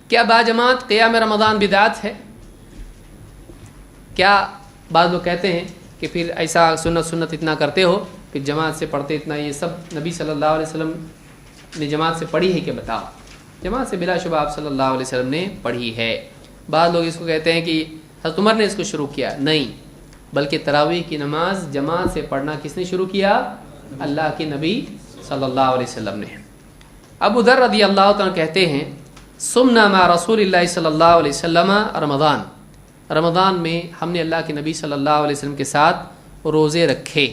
کیا باجماعت قیام رمضان بدعت ہے؟ کیا بعض لوگ کہتے ہیں کہ پھر ایسا سنت اتنا کرتے ہو، پھر جماعت سے پڑھتے اتنا، یہ سب نبی صلی اللہ علیہ وسلم نے جماعت سے پڑھی ہے کہ بتاؤ؟ جماعت سے بلا شبہ آپ صلی اللہ علیہ وسلم نے پڑھی ہے۔ بعض لوگ اس کو کہتے ہیں کہ حضرت عمر نے اس کو شروع کیا، نہیں، بلکہ تراویح کی نماز جماعت سے پڑھنا کس نے شروع کیا؟ اللہ کے نبی صلی اللہ علیہ وسلم نے۔ ابو ذر رضی اللہ تعالیٰ کہتے ہیں سمنا مع رسول اللہ صلی اللہ علیہ وسلم رمضان میں ہم نے اللہ کے نبی صلی اللہ علیہ وسلم کے ساتھ روزے رکھے،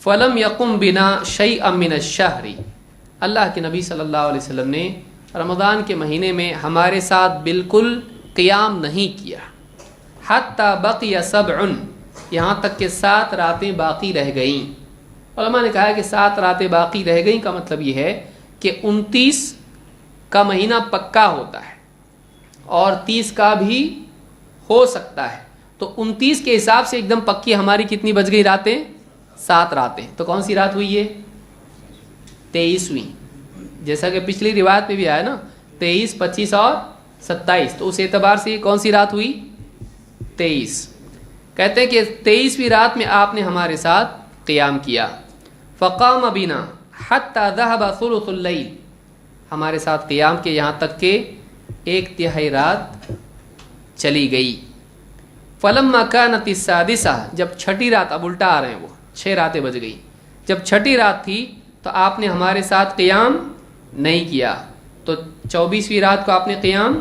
فلم یقم بنا شیئا من الشہر، اللہ کے نبی صلی اللہ علیہ وسلم نے رمضان کے مہینے میں ہمارے ساتھ بالکل قیام نہیں کیا، حتی بقی سبع، یہاں تک کہ 7 راتیں باقی رہ گئیں۔ علماء نے کہا کہ 7 راتیں باقی رہ گئیں کا مطلب یہ ہے کہ 29 کا مہینہ پکا ہوتا ہے اور 30 کا بھی ہو سکتا ہے، تو 29 کے حساب سے ایک دم پکی ہماری کتنی بچ گئی راتیں؟ 7 راتیں۔ تو کون سی رات ہوئی ہے؟ 23ویں، جیسا کہ پچھلی روایت میں بھی آیا نا، 23، 25 اور 27، تو اس اعتبار سے یہ کون سی رات ہوئی؟ 23۔ کہتے ہیں کہ 23ویں رات میں آپ نے ہمارے ساتھ قیام کیا، فقام بنا حتی ذهب ثلث اللیل، ہمارے ساتھ قیام کے یہاں تک کہ 1/3 رات چلی گئی۔ فلما كانت السادسہ، جب چھٹی رات، اب الٹا آ رہے ہیں وہ، 6 راتیں بج گئی، جب چھٹی رات تھی تو آپ نے ہمارے ساتھ قیام نہیں کیا، تو 24ویں رات کو آپ نے قیام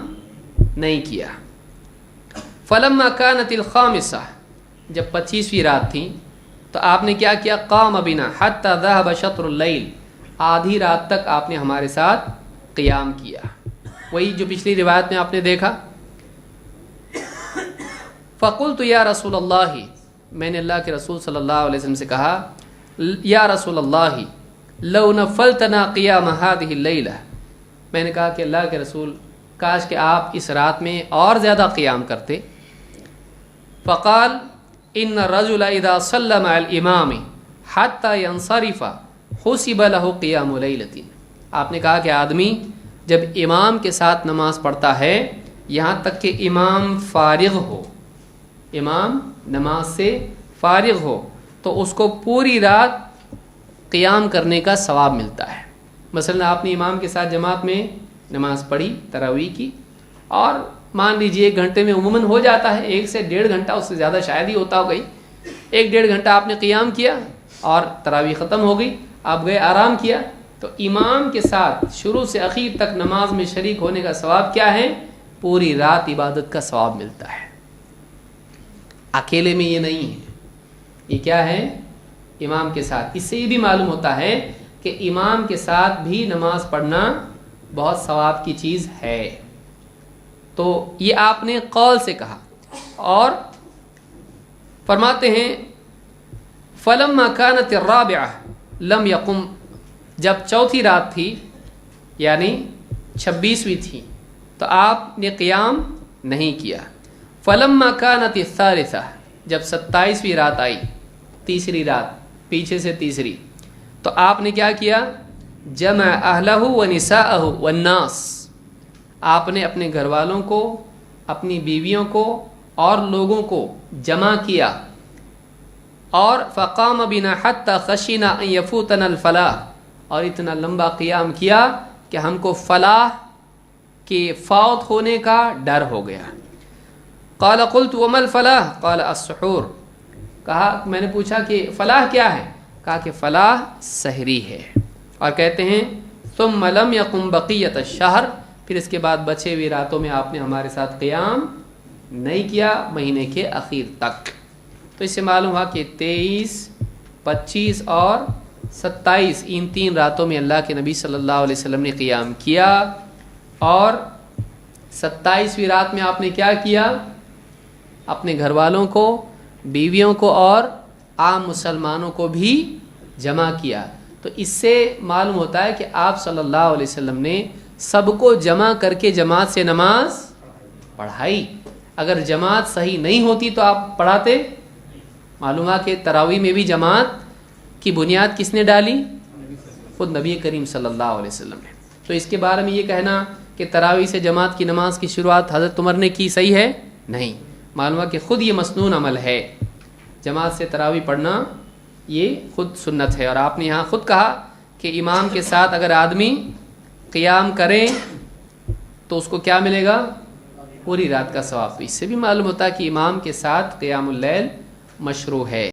نہیں کیا۔ فلما كانت الخامسہ، جب 25ویں رات تھی تو آپ نے کیا کیا؟ قام بنا حتی ذهب شطر اللیل، آدھی رات تک آپ نے ہمارے ساتھ قیام کیا، وہی جو پچھلی روایت میں آپ نے دیکھا۔ فقلت یا رسول اللہ، میں نے اللہ کے رسول صلی اللہ علیہ وسلم سے کہا، یا رسول اللہ لو نفلتنا قیام هذه اللیلہ، میں نے کہا کہ اللہ کے رسول کاش کہ آپ اس رات میں اور زیادہ قیام کرتے۔ فقال ان الرجل اذا صلى مع الامام حتى ينصرف حسب له قیام لیلۃ، آپ نے کہا کہ آدمی جب امام کے ساتھ نماز پڑھتا ہے یہاں تک کہ امام فارغ ہو، امام نماز سے فارغ ہو، تو اس کو پوری رات قیام کرنے کا ثواب ملتا ہے۔ مثلا آپ نے امام کے ساتھ جماعت میں نماز پڑھی تراویح کی، اور مان لیجیے 1 گھنٹے میں عموماً ہو جاتا ہے، 1 سے 1.5 گھنٹہ، اس سے زیادہ شاید ہی ہوتا ہو گئی، 1-1.5 گھنٹہ آپ نے قیام کیا اور تراویح ختم ہو گئی، آپ گئے آرام کیا، تو امام کے ساتھ شروع سے اخیر تک نماز میں شریک ہونے کا ثواب کیا ہے؟ پوری رات عبادت کا ثواب ملتا ہے۔ اکیلے میں یہ نہیں ہے، یہ کیا ہے؟ امام کے ساتھ۔ اس سے یہ بھی معلوم ہوتا ہے کہ امام کے ساتھ بھی نماز پڑھنا بہت ثواب کی چیز ہے۔ تو یہ آپ نے قول سے کہا، اور فرماتے ہیں فلما كانت الرابعہ لم يقم، جب 4تھی رات تھی یعنی 26ویں تھی تو آپ نے قیام نہیں کیا۔ فلما كانت الثالثہ، جب 27ویں رات آئی، تیسری رات، پیچھے سے تیسری، تو آپ نے کیا کیا؟ جمع اہلہ ونساءہ والناس، آپ نے اپنے گھر والوں کو، اپنی بیویوں کو اور لوگوں کو جمع کیا، اور فقام بنا حتی خشینا ان یفوتنا الفلاح، اور اتنا لمبا قیام کیا کہ ہم کو فلاح کے فوت ہونے کا ڈر ہو گیا۔ قال قلت وما الفلاح قال السحور، کہا، میں نے پوچھا کہ فلاح کیا ہے؟ کہا کہ فلاح سحری ہے۔ اور کہتے ہیں ثم لم يقم بقیۃ الشہر، پھر اس کے بعد بچے ہوئی راتوں میں آپ نے ہمارے ساتھ قیام نہیں کیا مہینے کے اخیر تک۔ تو اس سے معلوم ہوا کہ 23، 25 اور 27 ان 3 راتوں میں اللہ کے نبی صلی اللہ علیہ وسلم نے قیام کیا، اور 27ویں رات میں آپ نے کیا کیا؟ اپنے گھر والوں کو، بیویوں کو اور عام مسلمانوں کو بھی جمع کیا۔ تو اس سے معلوم ہوتا ہے کہ آپ صلی اللہ علیہ وسلم نے سب کو جمع کر کے جماعت سے نماز پڑھائی۔ اگر جماعت صحیح نہیں ہوتی تو آپ پڑھاتے؟ معلوم ہے کہ تراویح میں بھی جماعت کی بنیاد کس نے ڈالی؟ خود نبی کریم صلی اللہ علیہ وسلم نے۔ تو اس کے بارے میں یہ کہنا کہ تراویح سے جماعت کی نماز کی شروعات حضرت عمر نے کی، صحیح ہے؟ نہیں، معلوم ہے کہ خود یہ مسنون عمل ہے، جماعت سے تراویح پڑھنا یہ خود سنت ہے۔ اور آپ نے یہاں خود کہا کہ امام کے ساتھ اگر آدمی قیام کریں تو اس کو کیا ملے گا؟ پوری رات کا ثواب۔ اس سے بھی معلوم ہوتا ہے کہ امام کے ساتھ قیام اللیل مشروع ہے۔